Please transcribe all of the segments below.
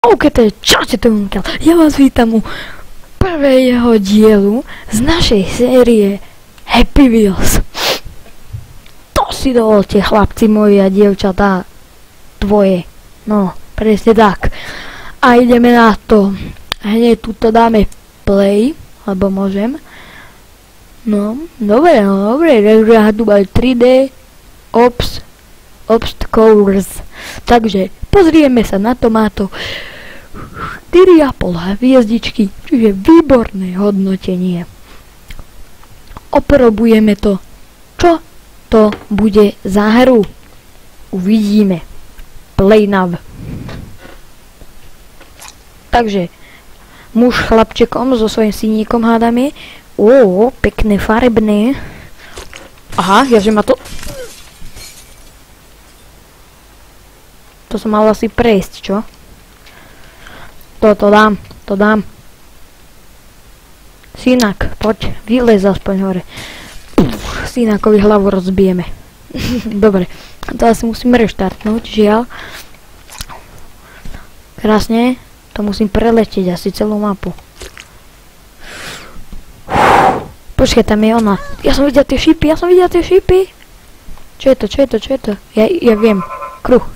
OK, čaute to Unkel. Ja vás vítam u prvého dielu z našej série Happy Wheels. To si dovolte, chlapci moji a dievčatá tvoje. No, presne tak. A ideme na to. Hneď tuto dáme play, alebo môžem. No, dobre, takže ja tu máme 3D obstacles. Takže pozrieme sa na to, má to 4,5 hviezdičky, čiže výborné hodnotenie. Oprobujeme to. Čo to bude za hru? Uvidíme. Play now. Takže muž chlapčekom so svojím syníkom hádame. Ó, pekné farebné. Aha, jaže ma to... To som mal asi prejsť, čo? To dám. Synak, poď, vylez aspoň hore. Synakovi hlavu rozbijeme. Dobre, to asi musím reštartnúť, žiaľ. Krásne, to musím preletieť asi celú mapu. Počkaj, tam je ona. Ja som videl tie šípy. Čo je to? Ja viem. Kruh.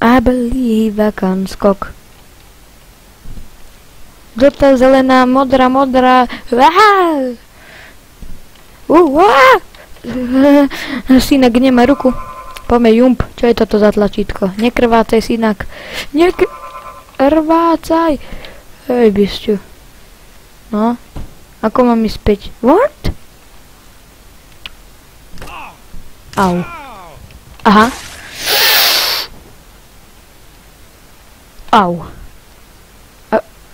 I believe I can skok. Žltá, zelená, modrá. Synak nemá ruku. Poďme jump. Čo je toto za tlačítko? Nekrvácaj, synak. Nekrvácaj. Hej, bysťu. No. Ako mám ísť späť? What? Au. Aha. Au.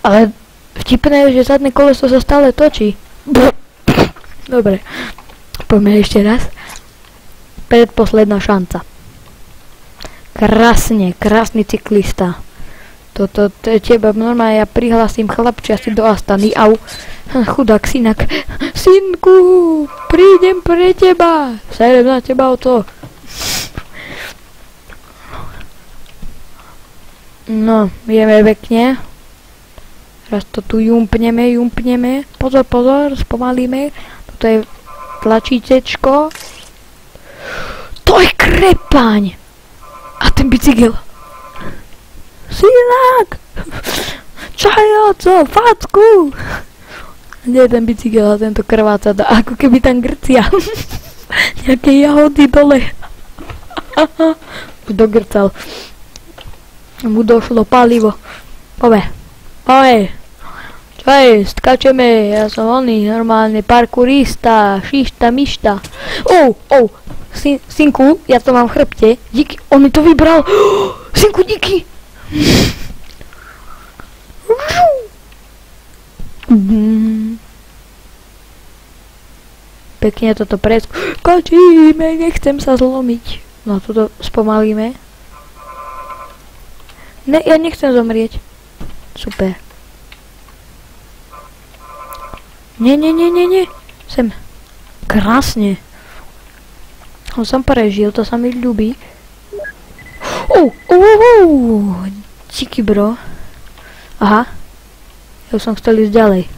Ale vtipné je, že zadné koleso sa stále točí. Dobre. Poďme ešte raz. Predposledná šanca. Krásny cyklista. Toto teba normálne ja prihlasím chlapčia si do Astany. Au. Chudák synak. Synku, prídem pre teba. Serem na teba o to. No, ideme pekne. Raz to tu jumpneme. Pozor, spomalíme. Toto je tlačítečko. To je krepaň. A ten bicykel. Synak! Čajoco, facku! Kde je ten bicykel a tento krváca? Ako keby tam grcia. Nejaké jahody dole. Dogrcal. Mu došlo palivo. Ove. Čo je? Skačeme. Ja som oný normálne parkourista. Šišta, myšta. Synku, ja to mám v chrbte. Díky, on mi to vybral. Synku, díky. Pekne toto preskočíme. Nechcem sa zlomiť. No, toto spomalíme. Ne, ja nechcem zomrieť. Super. Nie. Sem. Krásne. On som prežil, to sa mi ľúbi. Díky, bro. Aha. Ja som chcel ísť ďalej.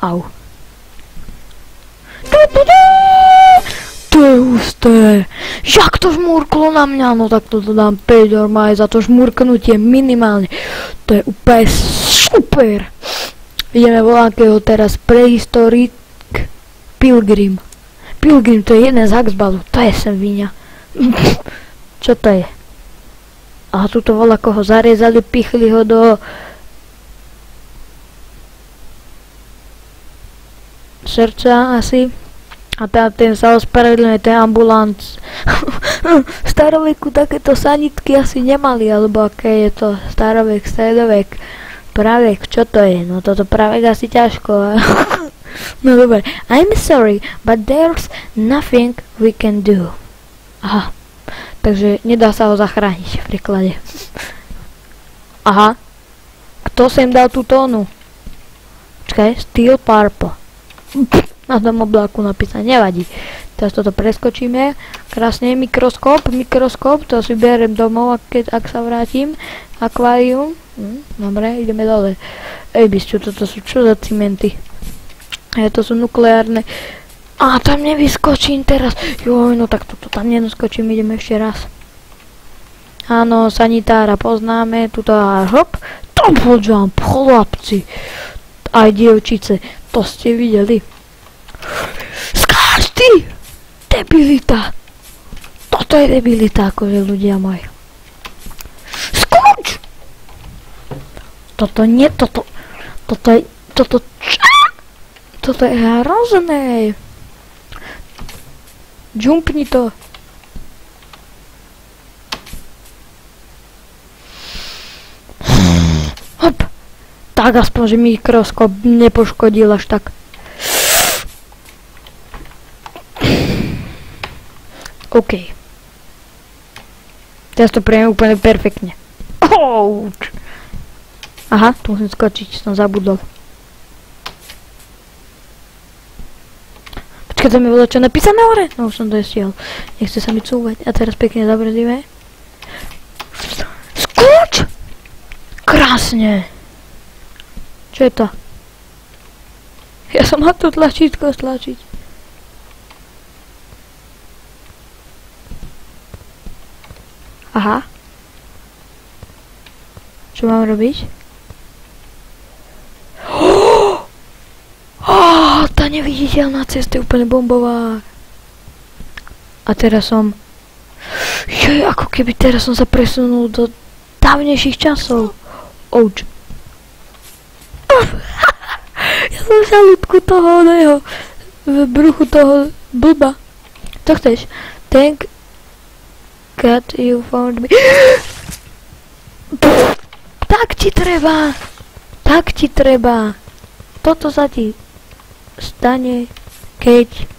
Au. To je husté. Jak to žmurklo na mňa? No tak toto dám 5 normálne za to žmurknutie minimálne. To je úplne super. Ideme voľakého teraz Prehistoric Pilgrim. Pilgrim, to je jeden z Haxbalu. To je svinia. Čo to je? A tuto voľako ho zarezali, pichli ho do srdca asi. A ten sa ospravedlňuje, ten ambulant. V staroveku takéto sanitky asi nemali, alebo aké je to starovek, stredovek, pravek, čo to je? No toto pravek asi ťažko. No dobre, I'm sorry, but there's nothing we can do. Aha, takže nedá sa ho zachrániť v preklade. Aha, kto sem dal tú tónu? Počkaj, Steel Purple. Na tom obláku napísané, nevadí. Teraz toto preskočíme. Krásne, mikroskop, to si berem domov, ak sa vrátim. Akvárium. Dobre, ideme dole. Ej, bisťu, toto sú čo za cimenty? To sú nukleárne. A tam nevyskočím teraz. Joj, no tak toto tam nedoskočím, ideme ešte raz. Áno, sanitára poznáme, tuto hop. Tam poďam, chlapci. Aj dievčice, to ste videli. Skáč ty! Debilita! Toto je debilita, akože ľudia moji. Skúč! Toto nie, toto je, toto je hrozné. Jumpni to. Hop. Tak aspoň, že mikroskop nepoškodil až tak. OK. Teraz to prejem úplne perfektne. Ouch. Aha, tu musím skočiť, som zabudol. Počkaj, tam je bolo čo napísané hore? No už som to stiel. Nechce sa mi cúvať. A teraz pekne zabrzdíme. Skoč! Krásne. Čo je to? Ja som mal to tlačítko stlačiť. Aha. Čo mám robiť? Tá neviditeľná cesta je úplne bombová. A teraz som... Joj, ako keby teraz som sa presunul do dávnejších časov. Ouch. Ja som v žalúdku toho oného, v bruchu toho blba. To chceš? Thank God you found me. Tak ti treba. Tak ti treba. Toto sa ti stane, keď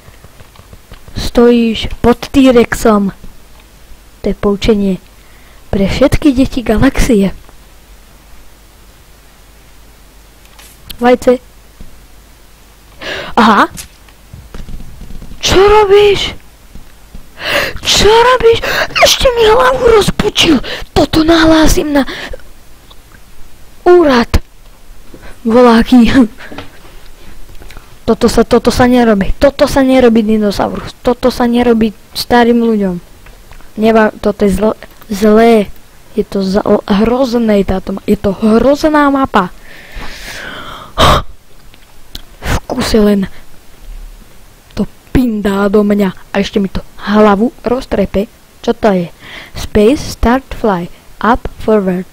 stojíš pod T-Rexom. To je poučenie pre všetky deti galaxie. Vajce. Aha. Čo robíš? Čo robíš? Ešte mi hlavu rozpučil. Toto nahlásim na úrad. Voláky. Toto sa nerobí. Toto sa nerobí, dinosaurus. Toto sa nerobí starým ľuďom. Toto je zlé. Je to hrozné táto mapa. Je to hrozná mapa. V kuse len to pindá do mňa a ešte mi to hlavu roztrepe. Čo to je? Space, start, fly. Up, forward.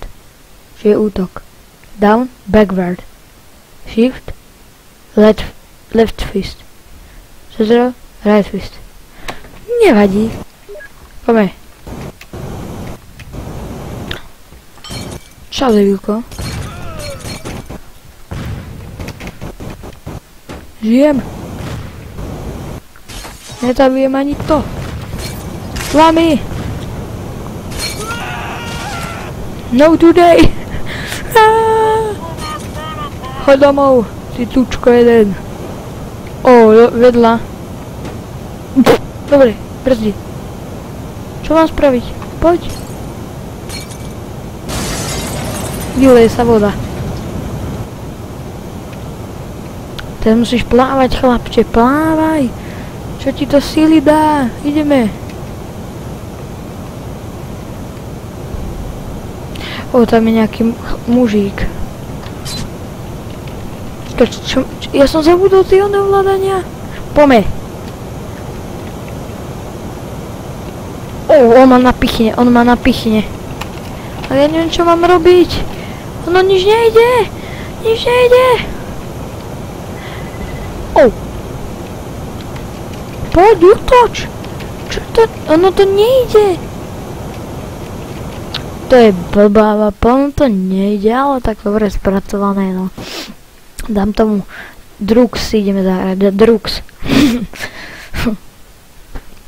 Čiže je útok. Down, backward. Shift, left fist. Zero, right fist. Nevadí. Poďme. Čau, debilko. Žijem. Nezabijem ani to. Slamy. No today. Choď domov, ty tučko jeden. Vedľa. Dobre, brzdi. Čo mám spraviť? Poď. Vyleje sa voda. Teraz musíš plávať, chlapče, plávaj. Čo ti to síly dá? Ideme. Tam je nejaký mužík. Ja som zabudol tie ovládania. Poďme. On ma napichne, Ale ja neviem, čo mám robiť. Ono nič nejde. Poď, útoč. Čo to? Ono to nejde. To je blbá mapa, ono to nejde, ale tak dobre spracované, no. Dám tomu Drux, ideme zahrať, Drux.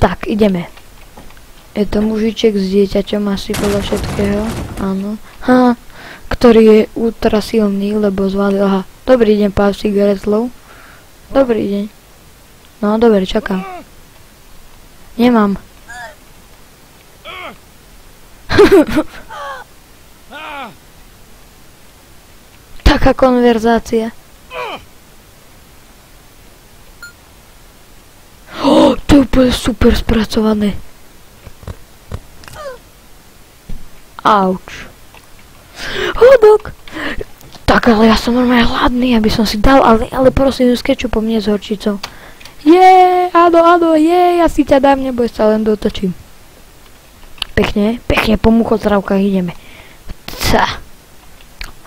Tak, ideme. Je to mužiček s dieťaťom asi podľa všetkého, áno. Ktorý je ultra silný, lebo zvalil, Dobrý deň, pán Cigaretlov. Dobrý deň. No, dobre, čakám. Nemám. Taká konverzácia. To je úplne super spracované. Auč. Hodok. Tak, ale ja som normálne hladný, aby som si dal, ale prosím, s kečupom, nie s horčicou. Áno, ja si ťa dám, neboj sa, len dotočím. Pekne, po muchotravkách ideme.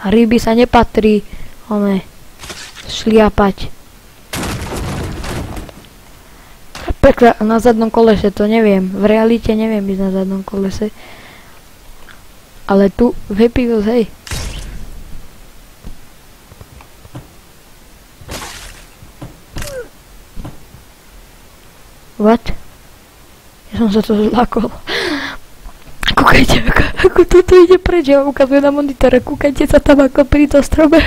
Ryby sa nepatrí, šliapať. Pekne, na zadnom kolese to neviem, v realite neviem ísť na zadnom kolese. Ale tu, v Happy Wheels, hej. What? Ja som sa to zlakol. Kúkajte, ako toto ide preč, ja ukazuje na monitore, kúkajte sa tam ako pri to strome.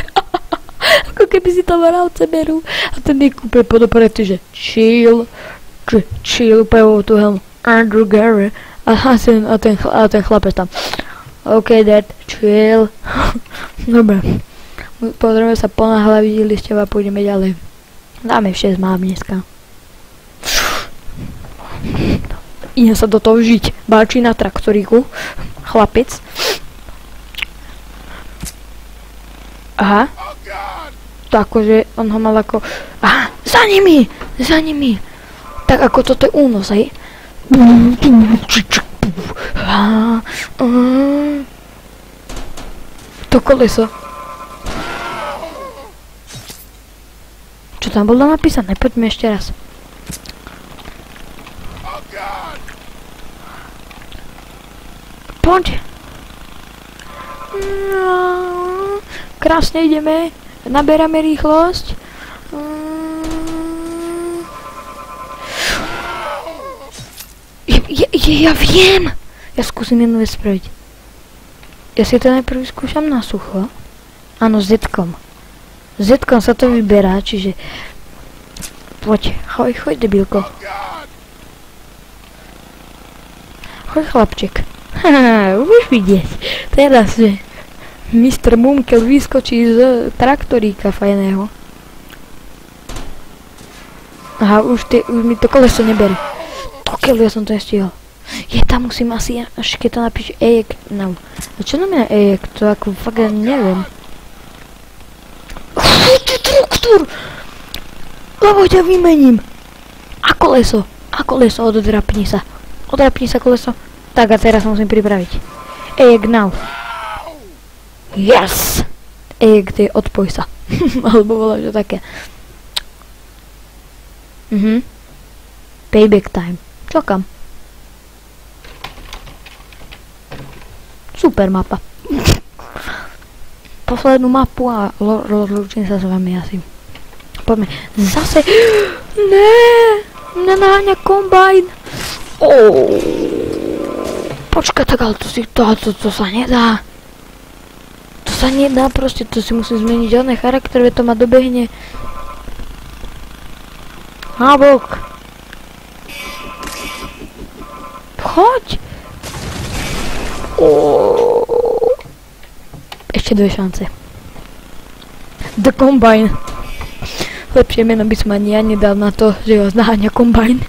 Ako keby si to varavce berú. A ten je kúpe podopretý, že chill, úplne tú helmu. Andrew Gary. A ten chlapec tam. OK, dad, chill. Dobre. Pozrieme sa ponáhľaviť listev a pôjdeme ďalej. Dáme 6 mám dneska. Idem sa do toho žiť. Báči na traktoríku. Chlapec. Aha. Takže on ho mal ako... Aha, za nimi! Tak ako toto je únos, hej? To koleso. Čo tam bolo napísané? Poďme ešte raz. Poď. Krásne ideme. Naberáme rýchlosť. Ja viem. Ja skúsim jednu vec spraviť. Ja si to najprv skúšam na sucho. Áno, s Z-kom. Z-kom sa to vyberá, čiže... Poď, choď debilko. Choď chlapček. Haha, budeš vidieť. Teraz, že Mr. Mumkel vyskočí z traktoríka fajného. Aha, už mi to koleso nebere. Dokiaľ ja som to nestihol. Tam musím asi, až keď to napíše eject now. A čo znamená eject? To ako fakt ja neviem. Ty traktor! Lebo ťa vymením. A koleso, odrapni sa. Odrapni sa koleso. Tak a teraz musím pripraviť. Eject now. Yes! Eject je odpoj sa. Alebo voláš to také. Payback time. Čakám. Super mapa. Poslednú mapu a rozlúčim sa s vami asi. Poďme. Zase. Mňa naháňa kombajn. Počkaj, tak ale to sa nedá. To sa nedá proste, to si musím zmeniť oné charakter, to ma dobehne. Nabok. Choď. Ešte 2 šance. The Combine. Lepšie meno by som ani ja nedal na to, že ho naháňa kombajn.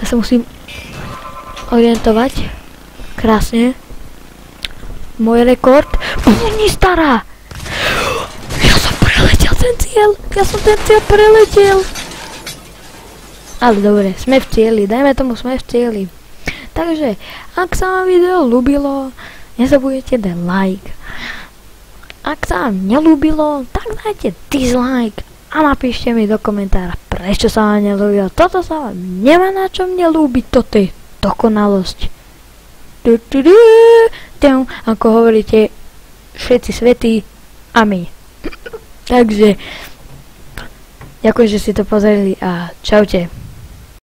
Ja sa musím orientovať. Krásne. Môj rekord. Nie stará. Ja som preletel ten cieľ. Preletel. Ale dobre, sme v cieli, dajme tomu, sme v cieli. Takže, ak sa vám video ľúbilo, nezabudnite dať like. Ak sa vám nelúbilo, tak dajte dislike a napíšte mi do komentára, prečo sa vám nelúbilo. Toto sa vám nemá na čom nelúbiť, toto je dokonalosť. Ako hovoríte, všetci svätí a my. Takže, ďakujem, že ste to pozreli a čaute.